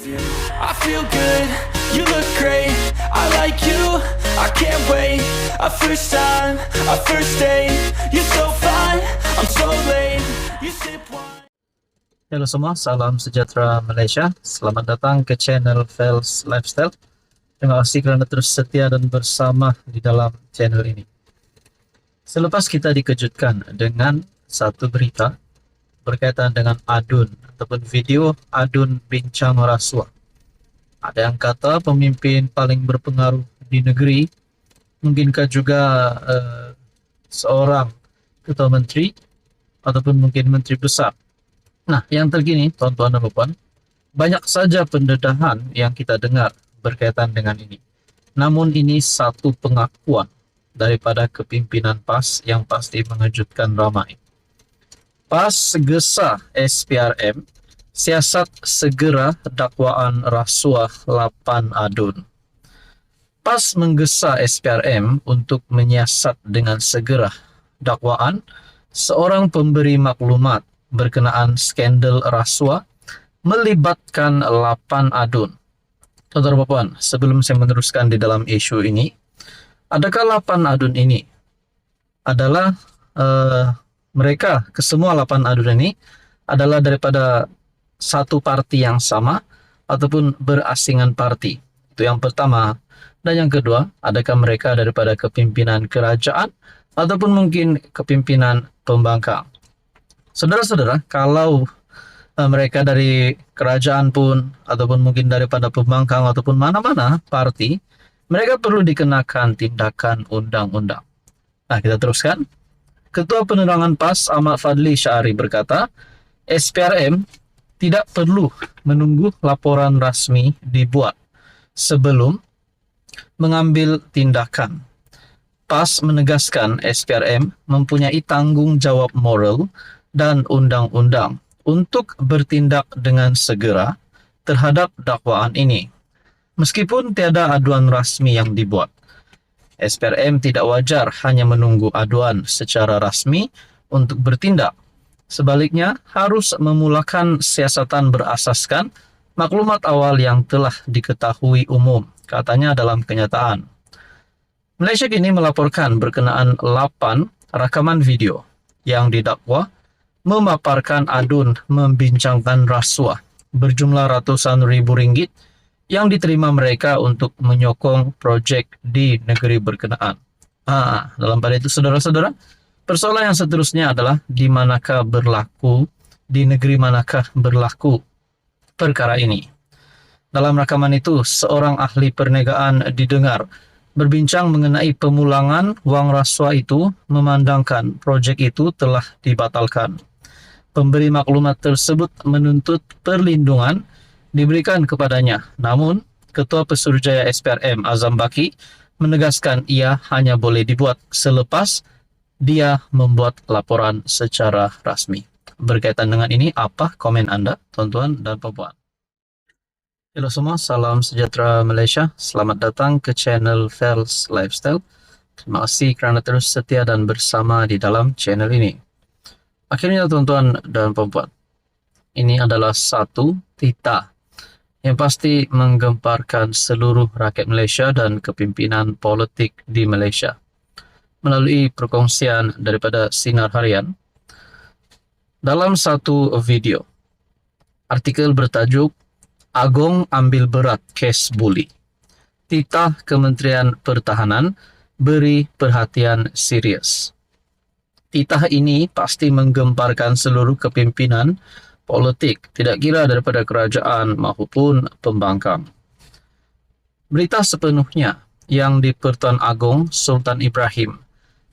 I feel good, you look great, I like you, I can't wait. A first time, a first date, you're so fine, I'm so late. You sip wine. Halo semua, salam sejahtera Malaysia. Selamat datang ke channel Fels Lifestyle. Terima kasih kerana terus setia dan bersama di dalam channel ini. Selepas kita dikejutkan dengan satu berita berkaitan dengan adun ataupun video adun bincang rasuah. Ada yang kata pemimpin paling berpengaruh di negeri, mungkinkah juga seorang ketua menteri ataupun mungkin menteri besar. Nah, yang terkini, tuan-tuan dan puan, banyak saja pendedahan yang kita dengar berkaitan dengan ini. Namun ini satu pengakuan daripada kepimpinan PAS yang pasti mengejutkan ramai. PAS gesa SPRM, siasat segera dakwaan rasuah 8 adun. PAS menggesa SPRM untuk menyiasat dengan segera dakwaan seorang pemberi maklumat berkenaan skandal rasuah melibatkan 8 adun. Tuan-tuan dan puan, sebelum saya meneruskan di dalam isu ini, adakah 8 adun ini adalah mereka, kesemua 8 adun ini adalah daripada satu parti yang sama ataupun berasingan parti? Itu yang pertama. Dan yang kedua, adakah mereka daripada kepimpinan kerajaan ataupun mungkin kepimpinan pembangkang? Saudara-saudara, kalau mereka dari kerajaan pun ataupun mungkin daripada pembangkang ataupun mana-mana parti, mereka perlu dikenakan tindakan undang-undang. Nah, kita teruskan. Ketua Penerangan PAS Ahmad Fadli Syari berkata, SPRM tidak perlu menunggu laporan rasmi dibuat sebelum mengambil tindakan. PAS menegaskan SPRM mempunyai tanggung jawab moral dan undang-undang untuk bertindak dengan segera terhadap dakwaan ini. Meskipun tiada aduan rasmi yang dibuat, SPRM tidak wajar hanya menunggu aduan secara rasmi untuk bertindak. Sebaliknya, harus memulakan siasatan berasaskan maklumat awal yang telah diketahui umum, katanya dalam kenyataan. Malaysia kini melaporkan berkenaan 8 rakaman video yang didakwa memaparkan adun membincangkan rasuah berjumlah ratusan ribu ringgit yang diterima mereka untuk menyokong projek di negeri berkenaan. Dalam pada itu, saudara-saudara, persoalan yang seterusnya adalah di manakah berlaku, di negeri manakah berlaku perkara ini. Dalam rakaman itu, seorang ahli perniagaan didengar berbincang mengenai pemulangan wang rasuah itu, memandangkan projek itu telah dibatalkan. Pemberi maklumat tersebut menuntut perlindungan diberikan kepadanya. Namun, Ketua Pesuruhjaya SPRM Azam Baki menegaskan ia hanya boleh dibuat selepas dia membuat laporan secara rasmi. Berkaitan dengan ini, apa komen anda, tuan-tuan dan puan? Halo semua, salam sejahtera Malaysia. Selamat datang ke channel Fels Lifestyle. Terima kasih kerana terus setia dan bersama di dalam channel ini. Akhirnya, tuan-tuan dan puan, ini adalah satu titah yang pasti menggemparkan seluruh rakyat Malaysia dan kepimpinan politik di Malaysia. Melalui perkongsian daripada Sinar Harian, dalam satu video, artikel bertajuk Agong ambil berat kes buli. Titah Kementerian Pertahanan beri perhatian serius. Titah ini pasti menggemparkan seluruh kepimpinan politik, tidak kira daripada kerajaan maupun pembangkang. Berita sepenuhnya yang di Pertuan Agong Sultan Ibrahim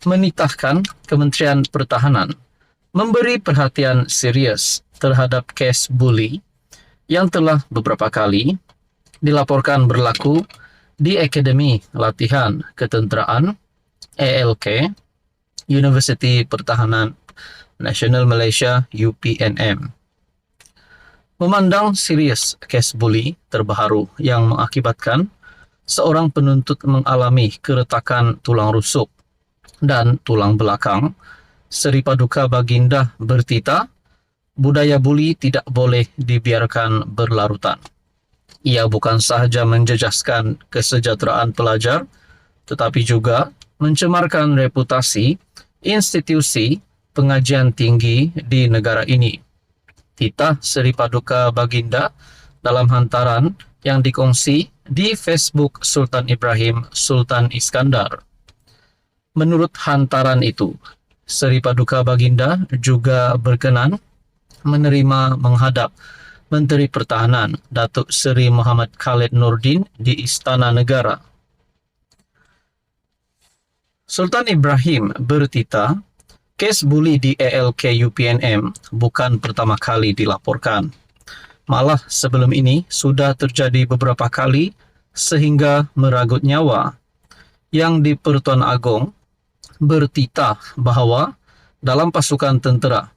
menitahkan Kementerian Pertahanan memberi perhatian serius terhadap kes buli yang telah beberapa kali dilaporkan berlaku di Akademi Latihan Ketenteraan ALK Universiti Pertahanan Nasional Malaysia UPNM. Memandang serius kes buli terbaru yang mengakibatkan seorang penuntut mengalami keretakan tulang rusuk dan tulang belakang, Seri Paduka Baginda bertitah budaya buli tidak boleh dibiarkan berlarutan. Ia bukan sahaja menjejaskan kesejahteraan pelajar, tetapi juga mencemarkan reputasi institusi pengajian tinggi di negara ini. Titah Seri Paduka Baginda dalam hantaran yang dikongsi di Facebook Sultan Ibrahim Sultan Iskandar. Menurut hantaran itu, Seri Paduka Baginda juga berkenan menerima menghadap Menteri Pertahanan Datuk Seri Muhammad Khalid Nordin di Istana Negara. Sultan Ibrahim bertitah, kes buli di ALK UPNM bukan pertama kali dilaporkan. Malah sebelum ini sudah terjadi beberapa kali sehingga meragut nyawa. Yang di Pertuan Agong bertitah bahawa dalam pasukan tentera,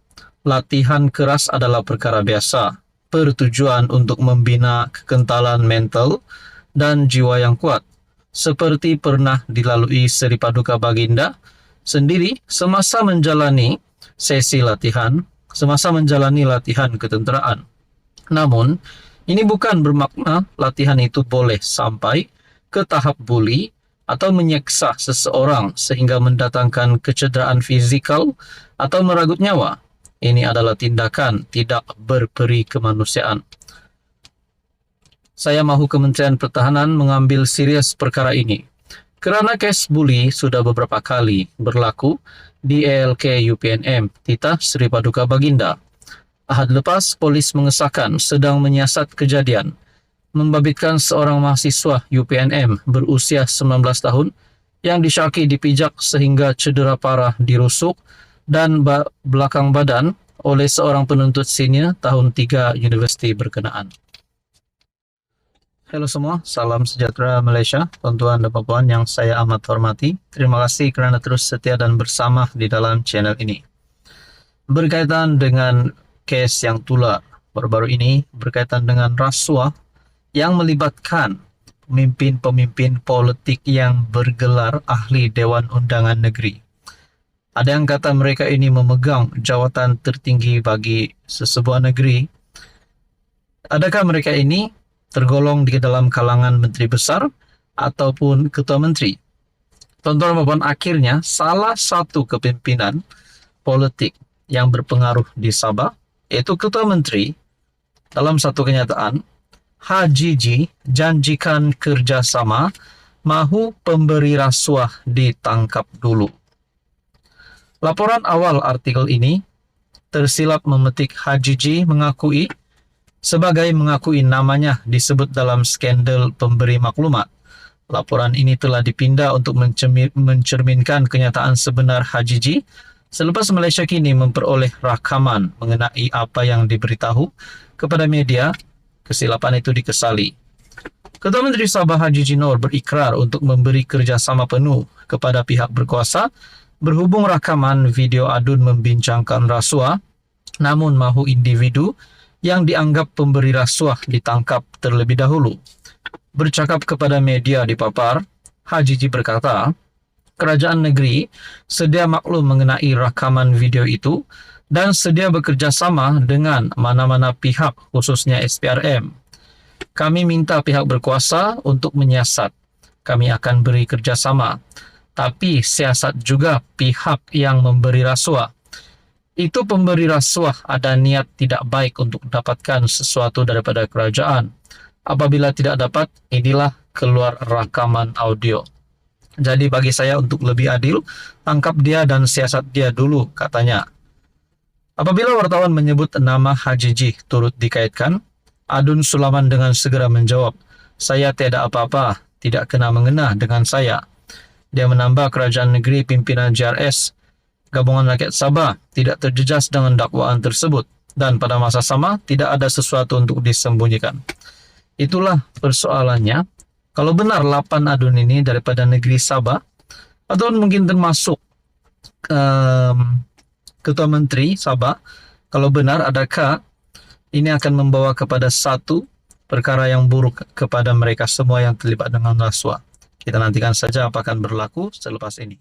latihan keras adalah perkara biasa, bertujuan untuk membina kekentalan mental dan jiwa yang kuat, seperti pernah dilalui Seri Paduka Baginda sendiri semasa menjalani latihan ketenteraan. Namun, ini bukan bermakna latihan itu boleh sampai ke tahap buli atau menyeksa seseorang sehingga mendatangkan kecederaan fizikal atau meragut nyawa. Ini adalah tindakan tidak berperi kemanusiaan. Saya mahu Kementerian Pertahanan mengambil serius perkara ini, kerana kes buli sudah beberapa kali berlaku di ALK UPNM, titah Seri Paduka Baginda. Ahad lepas, polis mengesahkan sedang menyiasat kejadian membabitkan seorang mahasiswa UPNM berusia 19 tahun yang disyaki dipijak sehingga cedera parah di rusuk dan belakang badan oleh seorang penuntut senior tahun 3 universiti berkenaan. Hello semua, salam sejahtera Malaysia, tuan-tuan dan puan yang saya amat hormati. Terima kasih kerana terus setia dan bersama di dalam channel ini. Berkaitan dengan kes yang tular baru-baru ini berkaitan dengan rasuah yang melibatkan pemimpin-pemimpin politik yang bergelar ahli Dewan Undangan Negeri. Ada yang kata mereka ini memegang jawatan tertinggi bagi sesebuah negeri. Adakah mereka ini tergolong di dalam kalangan menteri besar ataupun ketua menteri? Tuan-tuan dan puan, akhirnya salah satu kepimpinan politik yang berpengaruh di Sabah, yaitu ketua menteri, dalam satu kenyataan, HGG janjikan kerjasama, mahu pemberi rasuah ditangkap dulu. Laporan awal artikel ini tersilap memetik HGG mengakui namanya disebut dalam skandal pemberi maklumat. Laporan ini telah dipindah untuk mencerminkan kenyataan sebenar HGG selepas Malaysia kini memperoleh rakaman mengenai apa yang diberitahu kepada media. Kesilapan itu dikesali. Ketua Menteri Sabah Haji Jinor berikrar untuk memberi kerjasama penuh kepada pihak berkuasa berhubung rakaman video adun membincangkan rasuah, namun mahu individu yang dianggap pemberi rasuah ditangkap terlebih dahulu. Bercakap kepada media di Papar, Haji Ji berkata, kerajaan negeri sedia maklum mengenai rakaman video itu dan sedia bekerjasama dengan mana-mana pihak khususnya SPRM. Kami minta pihak berkuasa untuk menyiasat. Kami akan beri kerjasama. Tapi siasat juga pihak yang memberi rasuah. Itu pemberi rasuah ada niat tidak baik untuk dapatkan sesuatu daripada kerajaan. Apabila tidak dapat, inilah keluar rakaman audio. Jadi bagi saya untuk lebih adil, tangkap dia dan siasat dia dulu, katanya. Apabila wartawan menyebut nama Haji Ji turut dikaitkan, Adun Sulaman dengan segera menjawab, saya tiada apa-apa, tidak kena-mengena dengan saya. Dia menambah kerajaan negeri pimpinan JRS, Gabungan Rakyat Sabah, tidak terjejas dengan dakwaan tersebut dan pada masa sama tidak ada sesuatu untuk disembunyikan. Itulah persoalannya. Kalau benar 8 adun ini daripada negeri Sabah, atau mungkin termasuk Ketua Menteri Sabah, kalau benar adakah ini akan membawa kepada satu perkara yang buruk kepada mereka semua yang terlibat dengan rasuah? Kita nantikan saja apa akan berlaku selepas ini.